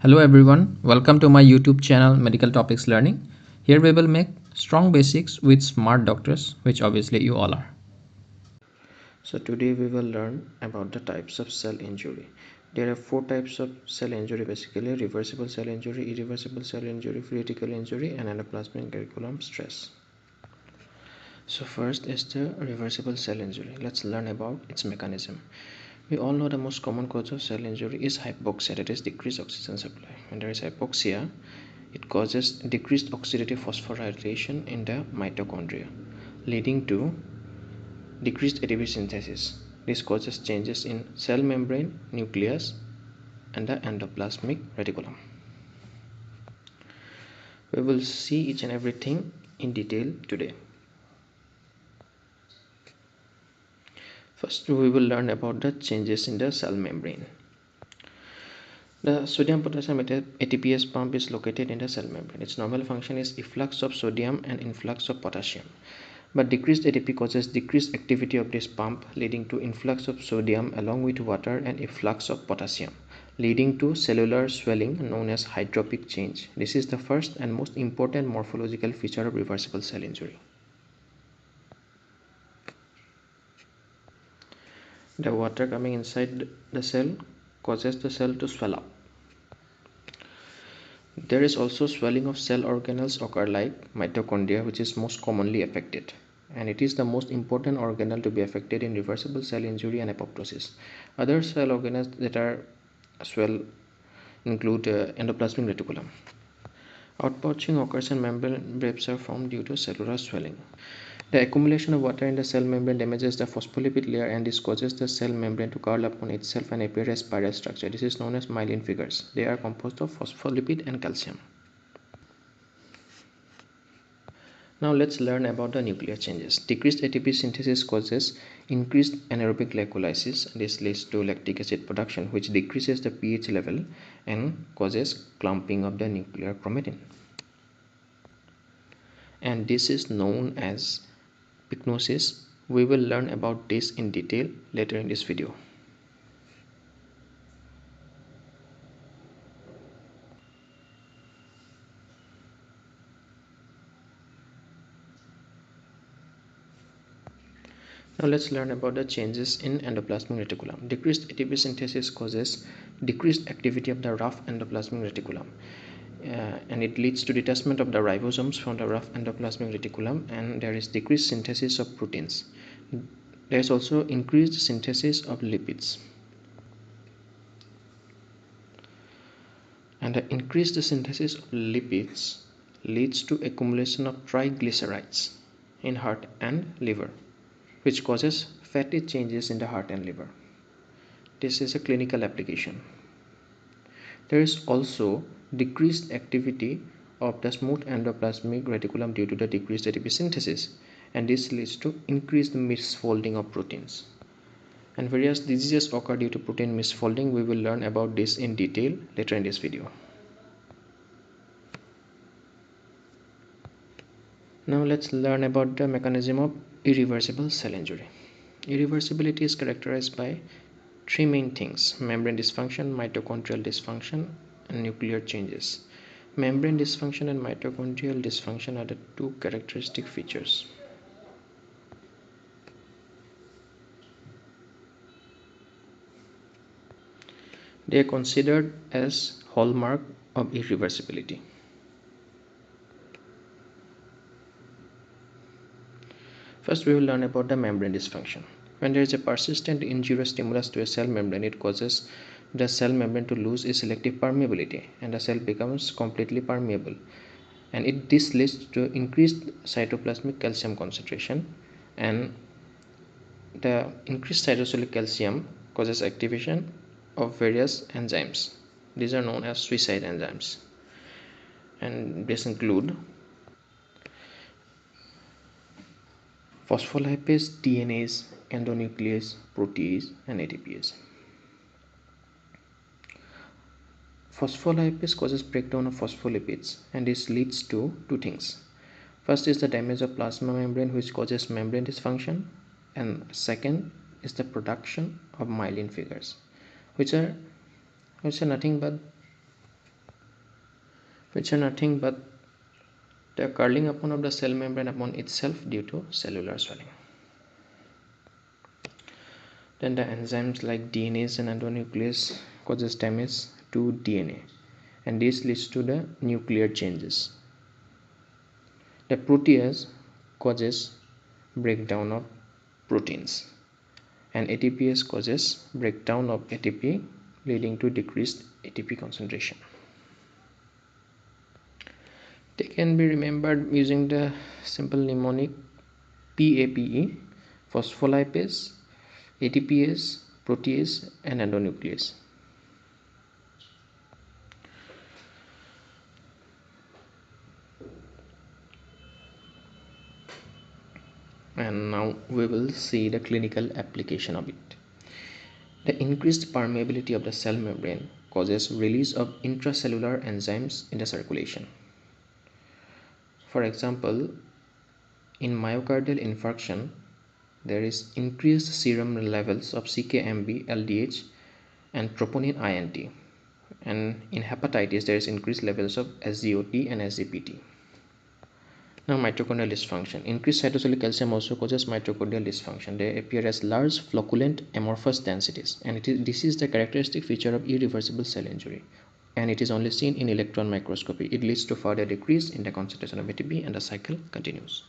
Hello everyone, welcome to my YouTube channel Medical Topics Learning. Here we will make strong basics with smart doctors, which obviously you all are. So today we will learn about the types of cell injury. There are four types of cell injury basically: reversible cell injury, irreversible cell injury, reticulum injury, and endoplasmic reticulum stress. So first is the reversible cell injury. Let's learn about its mechanism. We all know the most common cause of cell injury is hypoxia, that is decreased oxygen supply. When there is hypoxia, it causes decreased oxidative phosphorylation in the mitochondria, leading to decreased ATP synthesis. This causes changes in cell membrane, nucleus, and the endoplasmic reticulum. We will see each and everything in detail today. First, we will learn about the changes in the cell membrane. The sodium-potassium ATPase pump is located in the cell membrane. Its normal function is efflux of sodium and influx of potassium. But decreased ATP causes decreased activity of this pump, leading to influx of sodium along with water and efflux of potassium, leading to cellular swelling known as hydropic change. This is the first and most important morphological feature of reversible cell injury. The water coming inside the cell causes the cell to swell up. There is also swelling of cell organelles occur like mitochondria, which is most commonly affected, and it is the most important organelle to be affected in reversible cell injury and apoptosis. Other cell organelles that are swell include endoplasmic reticulum. Outpouching occurs and membrane breaks are formed due to cellular swelling. The accumulation of water in the cell membrane damages the phospholipid layer, and this causes the cell membrane to curl upon itself and appear as spiral structure. This is known as myelin figures. They are composed of phospholipid and calcium. Now let's learn about the nuclear changes. Decreased ATP synthesis causes increased anaerobic glycolysis. This leads to lactic acid production, which decreases the pH level and causes clumping of the nuclear chromatin. And this is known as pycnosis. We will learn about this in detail later in this video. Now let's learn about the changes in endoplasmic reticulum. Decreased ATP synthesis causes decreased activity of the rough endoplasmic reticulum, and it leads to detachment of the ribosomes from the rough endoplasmic reticulum, and there is decreased synthesis of proteins. There is also increased synthesis of lipids, and the increased synthesis of lipids leads to accumulation of triglycerides in heart and liver, which causes fatty changes in the heart and liver. This is a clinical application. There is also decreased activity of the smooth endoplasmic reticulum due to the decreased ATP synthesis, and this leads to increased misfolding of proteins. And various diseases occur due to protein misfolding. We will learn about this in detail later in this video. Now let's learn about the mechanism of irreversible cell injury. Irreversibility is characterized by three main things: membrane dysfunction, mitochondrial dysfunction, and nuclear changes. Membrane dysfunction and mitochondrial dysfunction are the two characteristic features. They are considered as hallmark of irreversibility. First, we will learn about the membrane dysfunction. When there is a persistent injurious stimulus to a cell membrane, it causes the cell membrane to lose its selective permeability, and the cell becomes completely permeable. And this leads to increased cytoplasmic calcium concentration, and the increased cytosolic calcium causes activation of various enzymes. These are known as suicide enzymes, and these include phospholipase, DNase, endonuclease, protease, and ATPase. Phospholipase causes breakdown of phospholipids, and this leads to two things. First is the damage of plasma membrane, which causes membrane dysfunction, and second is the production of myelin figures, which are nothing but which are nothing but the curling upon of the cell membrane upon itself due to cellular swelling. Then the enzymes like DNase and endonuclease causes damage to DNA, and this leads to the nuclear changes. The protease causes breakdown of proteins, and ATPase causes breakdown of ATP, leading to decreased ATP concentration. They can be remembered using the simple mnemonic PAPE, phospholipase, ATPase, protease, and endonuclease. And now we will see the clinical application of it. The increased permeability of the cell membrane causes release of intracellular enzymes in the circulation. For example, in myocardial infarction, there is increased serum levels of CKMB, LDH, and troponin INT. And in hepatitis, there is increased levels of SGOT and SGPT. Now, mitochondrial dysfunction. Increased cytosolic calcium also causes mitochondrial dysfunction. They appear as large, flocculent, amorphous densities, and this is the characteristic feature of irreversible cell injury, and it is only seen in electron microscopy. It leads to further decrease in the concentration of ATP, and the cycle continues.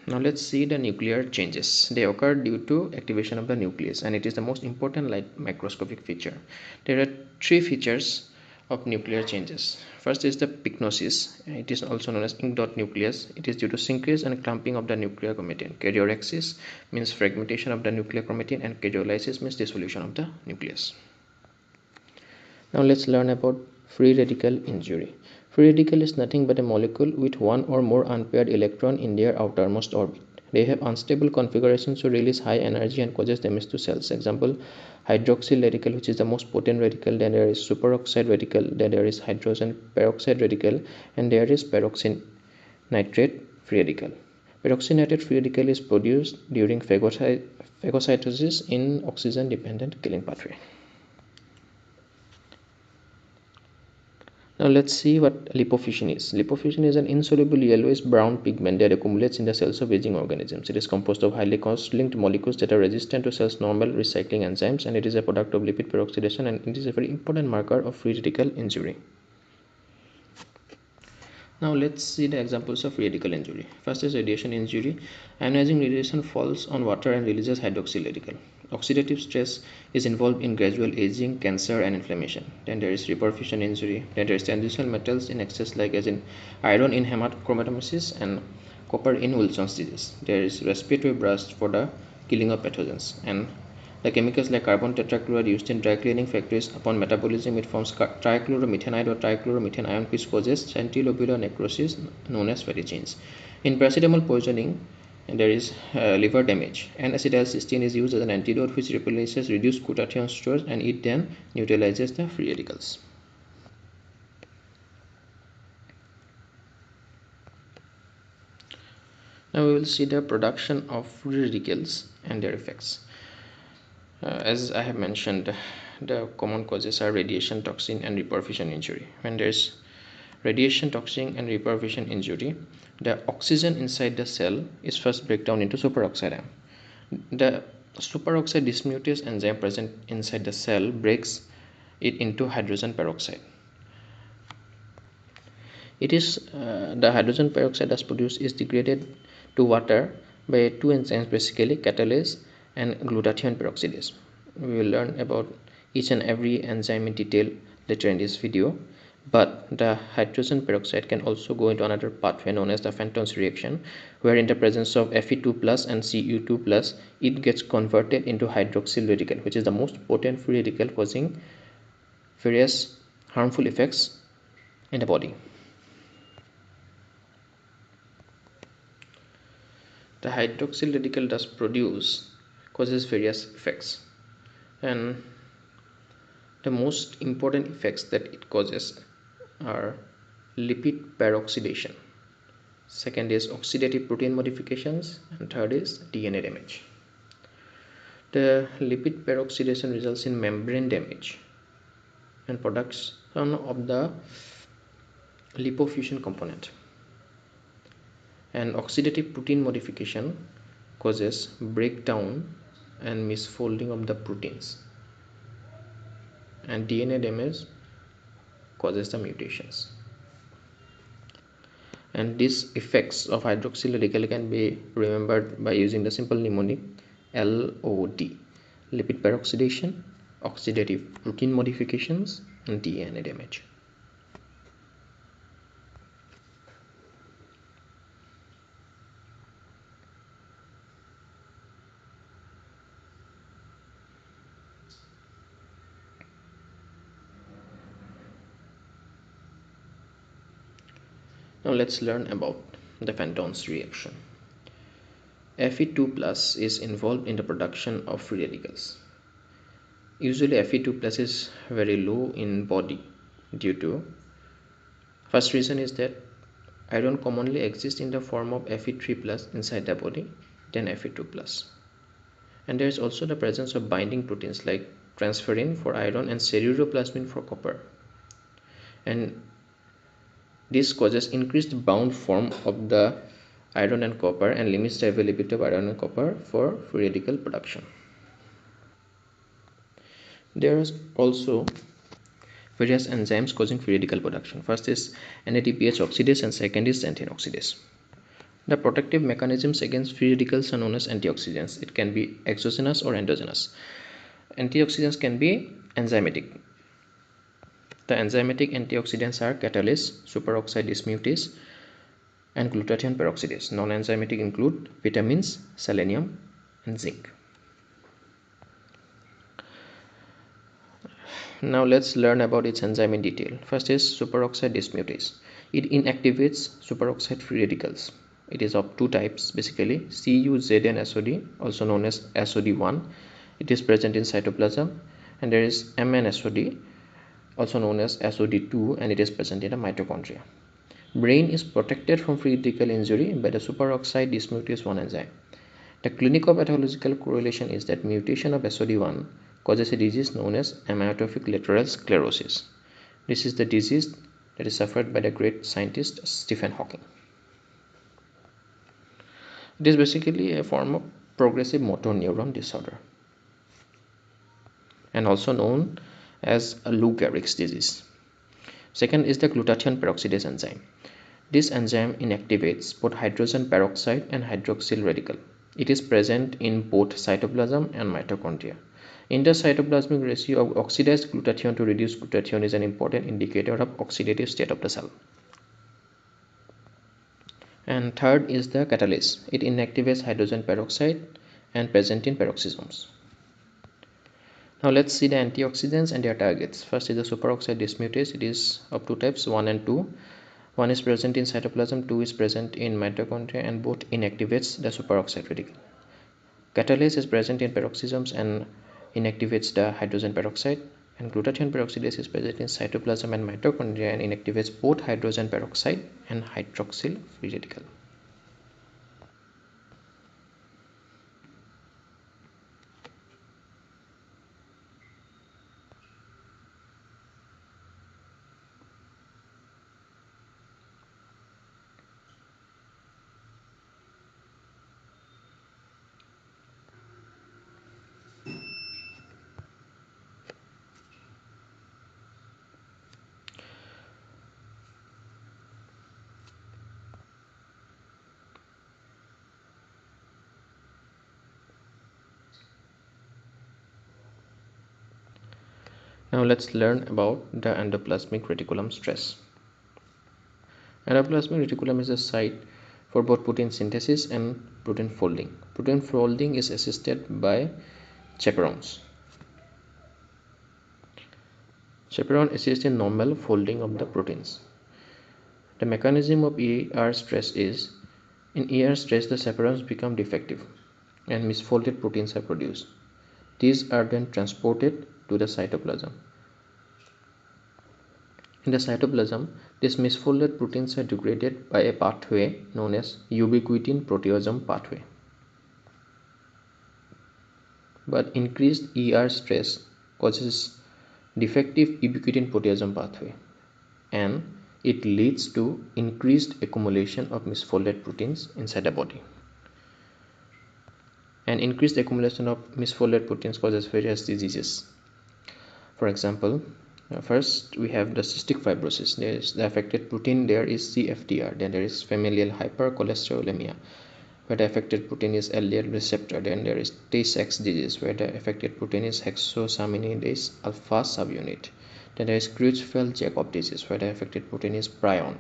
Now let's see the nuclear changes. They occur due to activation of the nucleus, and it is the most important light microscopic feature. There are three features of nuclear changes. First is the pycnosis. It is also known as ink dot nucleus. It is due to shrinkage and clumping of the nuclear chromatin. Karyorrhexis means fragmentation of the nuclear chromatin, and karyolysis means dissolution of the nucleus. Now let's learn about free radical injury. Free radical is nothing but a molecule with one or more unpaired electron in their outermost orbit. They have unstable configurations, so release high energy and causes damage to cells. Example, hydroxyl radical, which is the most potent radical. Then there is superoxide radical. Then there is hydrogen peroxide radical, and there is peroxynitrate free radical. Peroxynitrate free radical is produced during phagocytosis in oxygen-dependent killing pathway. Now let's see what lipofuscin is. Lipofuscin is an insoluble yellowish-brown pigment that accumulates in the cells of aging organisms. It is composed of highly cross-linked molecules that are resistant to cells' normal recycling enzymes, and it is a product of lipid peroxidation, and it is a very important marker of free radical injury. Now let's see the examples of free radical injury. First is radiation injury. Ionizing radiation falls on water and releases hydroxyl radical. Oxidative stress is involved in gradual aging, cancer, and inflammation. Then there is reperfusion injury. Then there is transitional metals in excess, like as in iron in hemochromatosis and copper in Wilson's disease. There is respiratory burst for the killing of pathogens, and the chemicals like carbon tetrachloride used in dry cleaning factories, upon metabolism it forms trichloromethanide or trichloromethane ion, which causes centrilobular necrosis known as fatty chains. In paracetamol poisoning, there is liver damage, and acetylcysteine is used as an antidote which replaces reduced glutathione stores, and it then neutralizes the free radicals. Now we will see the production of free radicals and their effects. As I have mentioned, the common causes are radiation, toxin, and reperfusion injury. When there is radiation, toxin, and reperfusion injury, the oxygen inside the cell is first breakdown into superoxide ion. The superoxide dismutase enzyme present inside the cell breaks it into hydrogen peroxide. It is the hydrogen peroxide that's produced is degraded to water by two enzymes, basically catalase and glutathione peroxidase. We will learn about each and every enzyme in detail later in this video, but the hydrogen peroxide can also go into another pathway known as the Fenton's reaction, where in the presence of Fe2 plus and Cu2 plus, it gets converted into hydroxyl radical, which is the most potent free radical, causing various harmful effects in the body. The hydroxyl radical thus produced causes various effects, and the most important effects that it causes are lipid peroxidation, second is oxidative protein modifications, and third is DNA damage. The lipid peroxidation results in membrane damage and production of the lipofusion component. And oxidative protein modification causes breakdown and misfolding of the proteins, and DNA damage causes the mutations. And these effects of hydroxyl radical can be remembered by using the simple mnemonic LOD: lipid peroxidation, oxidative protein modifications, and DNA damage. Now let's learn about the Fenton's reaction. Fe2 plus is involved in the production of free radicals. Usually Fe2 plus is very low in body due to, first reason is that iron commonly exists in the form of Fe3 plus inside the body than Fe2 plus. And there is also the presence of binding proteins like transferrin for iron and ceruloplasmin for copper. And this causes increased bound form of the iron and copper and limits the availability of iron and copper for free radical production. There is also various enzymes causing free radical production. First is NADPH oxidase and second is xanthine oxidase. The protective mechanisms against free radicals are known as antioxidants. It can be exogenous or endogenous. Antioxidants can be enzymatic. The enzymatic antioxidants are catalase, superoxide dismutase, and glutathione peroxidase. Non-enzymatic include vitamins, selenium, and zinc. Now let's learn about its enzyme in detail. First is superoxide dismutase. It inactivates superoxide free radicals. It is of two types basically, CuZn-SOD, also known as SOD1. It is present in cytoplasm, and there is MnSOD, also known as SOD2, and it is present in the mitochondria. Brain is protected from free radical injury by the superoxide dismutase 1 enzyme. The clinico-pathological correlation is that mutation of SOD1 causes a disease known as amyotrophic lateral sclerosis. This is the disease that is suffered by the great scientist Stephen Hawking. It is basically a form of progressive motor neuron disorder and also known as Lou Gehrig's disease. Second is the glutathione peroxidase enzyme. This enzyme inactivates both hydrogen peroxide and hydroxyl radical. It is present in both cytoplasm and mitochondria. Intercytoplasmic ratio of oxidized glutathione to reduced glutathione is an important indicator of oxidative state of the cell. And third is the catalase. It inactivates hydrogen peroxide and present in peroxisomes. Now let's see the antioxidants and their targets. First is the superoxide dismutase. It is of two types, 1 and 2. One is present in cytoplasm, 2 is present in mitochondria, and both inactivates the superoxide radical. Catalase is present in peroxisomes and inactivates the hydrogen peroxide, and glutathione peroxidase is present in cytoplasm and mitochondria and inactivates both hydrogen peroxide and hydroxyl free radical. Now let's learn about the endoplasmic reticulum stress. Endoplasmic reticulum is a site for both protein synthesis and protein folding. Protein folding is assisted by chaperones. Chaperone assists in normal folding of the proteins. The mechanism of ER stress is, in ER stress the chaperones become defective and misfolded proteins are produced. These are then transported to the cytoplasm. In the cytoplasm, these misfolded proteins are degraded by a pathway known as ubiquitin proteasome pathway. But increased ER stress causes defective ubiquitin proteasome pathway, and it leads to increased accumulation of misfolded proteins inside the body. And increased accumulation of misfolded proteins causes various diseases. For example, first we have the cystic fibrosis. There is the affected protein, there is CFTR. Then there is familial hypercholesterolemia, where the affected protein is LDL receptor. Then there is Tay-Sachs disease, where the affected protein is hexosaminidase alpha subunit. Then there is Creutzfeldt-Jakob disease, where the affected protein is prion.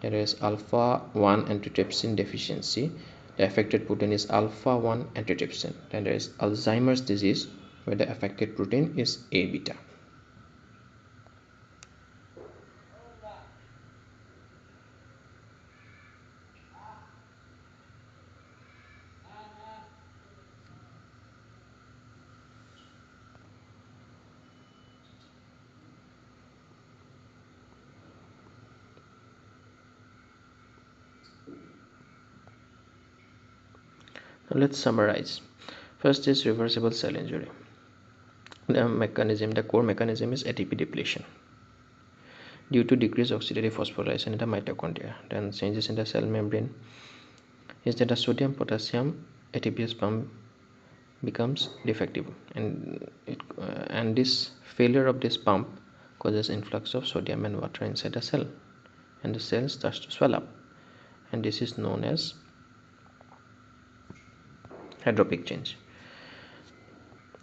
Then there is alpha-1 antitrypsin deficiency. The affected protein is alpha-1 antitrypsin. Then there is Alzheimer's disease, where the affected protein is A beta. Now let's summarize. First is reversible cell injury. The core mechanism is ATP depletion due to decreased oxidative phosphorylation in the mitochondria. Then changes in the cell membrane is that the sodium potassium ATPase pump becomes defective, and this failure of this pump causes influx of sodium and water inside the cell, and the cell starts to swell up, and this is known as hydropic change.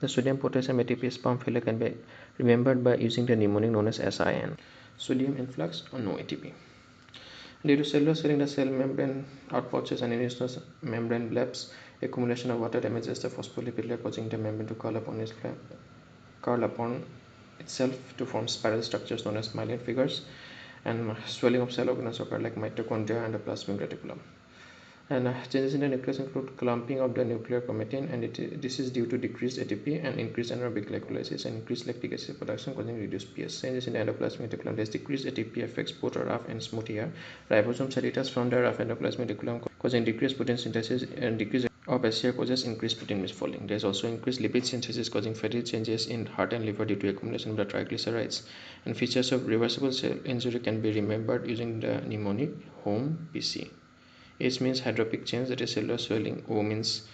The sodium potassium ATPase pump failure can be remembered by using the mnemonic known as SIN: sodium influx or no ATP. Due to cellular swelling, the cell membrane outpouches and intracellular membrane blebs. Accumulation of water damages the phospholipid layer, causing the membrane to curl upon itself to form spiral structures known as myelin figures, and swelling of cell organs occur like mitochondria and endoplasmic reticulum. And changes in the nucleus include clumping of the nuclear chromatin, and this is due to decreased ATP and increased anaerobic glycolysis and increased lactic acid production, causing reduced pH. Changes in the endoplasmic reticulum. This decreased ATP affects both rough and smooth hair. Ribosome seditas from the rough endoplasmic reticulum, causing decreased protein synthesis, and decreased of SCR causes increased protein misfolding. There is also increased lipid synthesis, causing fatty changes in heart and liver due to accumulation of the triglycerides. And features of reversible cell injury can be remembered using the mnemonic HOME PC. H means hydropic change, that is cellular swelling. O means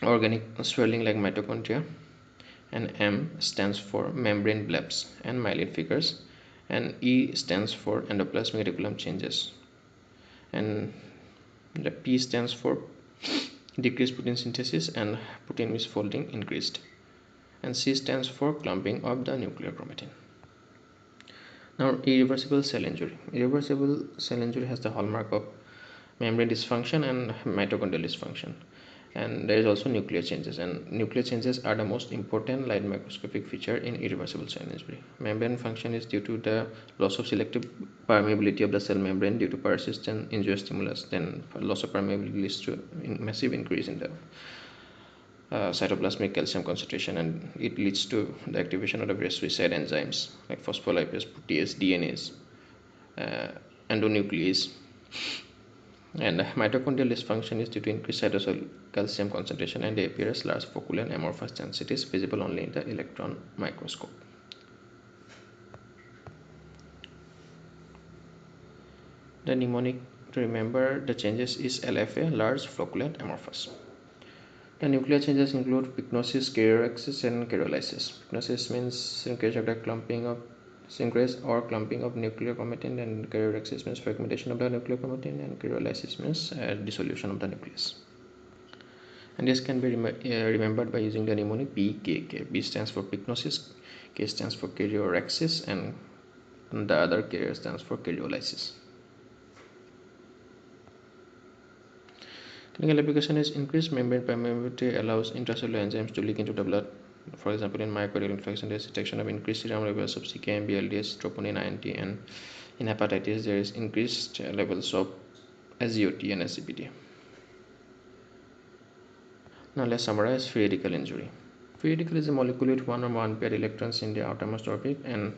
organic swelling like mitochondria, and M stands for membrane blebs and myelin figures, and E stands for endoplasmic reticulum changes, and the P stands for decreased protein synthesis and protein misfolding increased, and C stands for clumping of the nuclear chromatin. Now, irreversible cell injury. Irreversible cell injury has the hallmark of membrane dysfunction and mitochondrial dysfunction, and there is also nuclear changes, and nuclear changes are the most important light microscopic feature in irreversible cell injury. Membrane function is due to the loss of selective permeability of the cell membrane due to persistent injury stimulus. Then loss of permeability leads to massive increase in the cytoplasmic calcium concentration, and it leads to the activation of the various suicide enzymes like phospholipase, protease, DNase, endonuclease. And mitochondrial dysfunction is due to increased cytosol calcium concentration, and they appear as large focal and amorphous densities visible only in the electron microscope. The mnemonic to remember the changes is LFA, large, flocculent, amorphous. The nuclear changes include pycnosis, karyoresis, and karyolysis. Pycnosis means shrinkage of the clumping of nuclear chromatin, and karyoresis means fragmentation of the nuclear chromatin, and karyolysis means dissolution of the nucleus. And this can be remembered by using the mnemonic PKK. B stands for pycnosis, K stands for karyorexis, and the other K stands for karyolysis. Clinical application is increased membrane permeability allows intracellular enzymes to leak into the blood. For example, in myocardial infarction, there is detection of increased serum levels of CKMB, LDH, troponin, INT, and in hepatitis, there is increased levels of SGOT and SGPT. Now let's summarize free radical injury. Free radical is a molecule with one or more unpaired electrons in the outermost orbit, and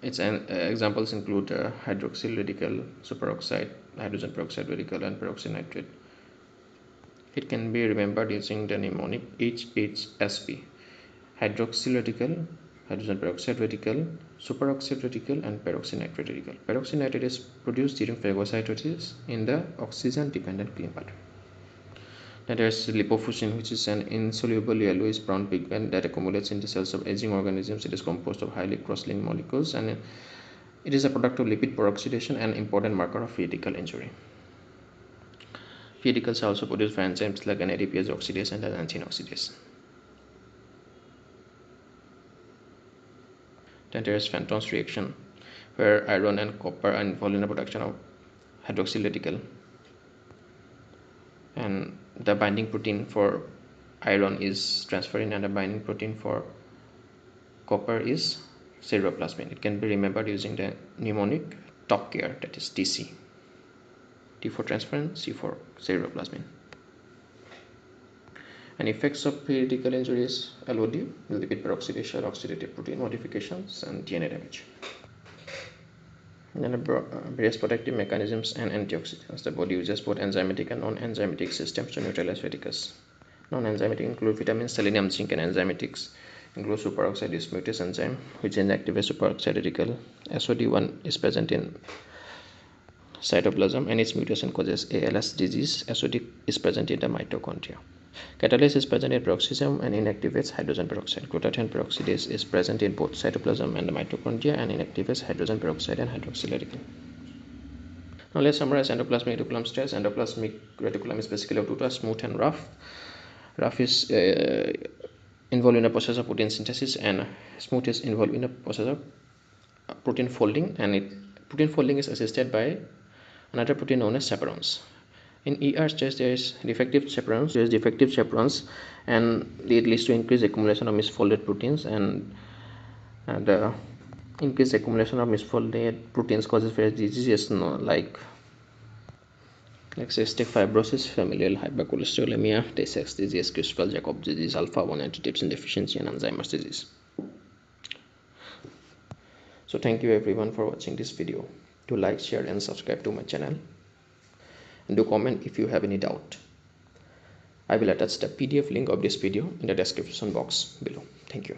its examples include hydroxyl radical, superoxide, hydrogen peroxide radical, and peroxynitrate. It can be remembered using the mnemonic HHSP: hydroxyl radical, hydrogen peroxide reticle, superoxide reticle, and peroxynitrate reticle. Peroxynitrate is produced during phagocytosis in the oxygen-dependent clean pattern. Then there is lipofuscin, which is an insoluble yellowish brown pigment that accumulates in the cells of aging organisms. It is composed of highly cross-linked molecules, and it is a product of lipid peroxidation and important marker of reticle injury. Reticles are also produced by enzymes like an ADPase oxidase and an anthene oxidase. Then there is Fenton's reaction, where iron and copper are involved in the production of hydroxyl reticle, and the binding protein for iron is transferrin and the binding protein for copper is ceruloplasmin. It can be remembered using the mnemonic TOC care, that is TC. T for transferrin, C for ceruloplasmin. And effects of reticle injuries: LOD, lipid peroxidation, oxidative protein modifications, and DNA damage. And then various protective mechanisms and antioxidants. The body uses both enzymatic and non-enzymatic systems to neutralize reticles. Non-enzymatic include vitamins, selenium, zinc, and enzymatics include superoxide dismutase enzyme, which inactivates superoxide reticle. SOD1 is present in cytoplasm and its mutation causes ALS disease. SOD is present in the mitochondria. Catalase is present in peroxisome and inactivates hydrogen peroxide. Glutathione peroxidase is present in both cytoplasm and the mitochondria and inactivates hydrogen peroxide and hydroxyl reticle. Now let's summarize endoplasmic reticulum stress. Endoplasmic reticulum is basically a smooth and rough. Rough is involved in a process of protein synthesis, and smooth is involved in a process of protein folding, and protein folding is assisted by another protein known as chaperones. In ER stress, there is defective chaperones, and it leads to increased accumulation of misfolded proteins, and the increased accumulation of misfolded proteins causes various diseases like cystic fibrosis, familial hypercholesterolemia, Tay Sachs disease, Creutzfeldt-Jakob disease, alpha-1 antitrypsin deficiency, and Alzheimer's disease. So thank you everyone for watching this video. Do like, share, and subscribe to my channel. And do comment if you have any doubt. I will attach the PDF link of this video in the description box below. Thank you.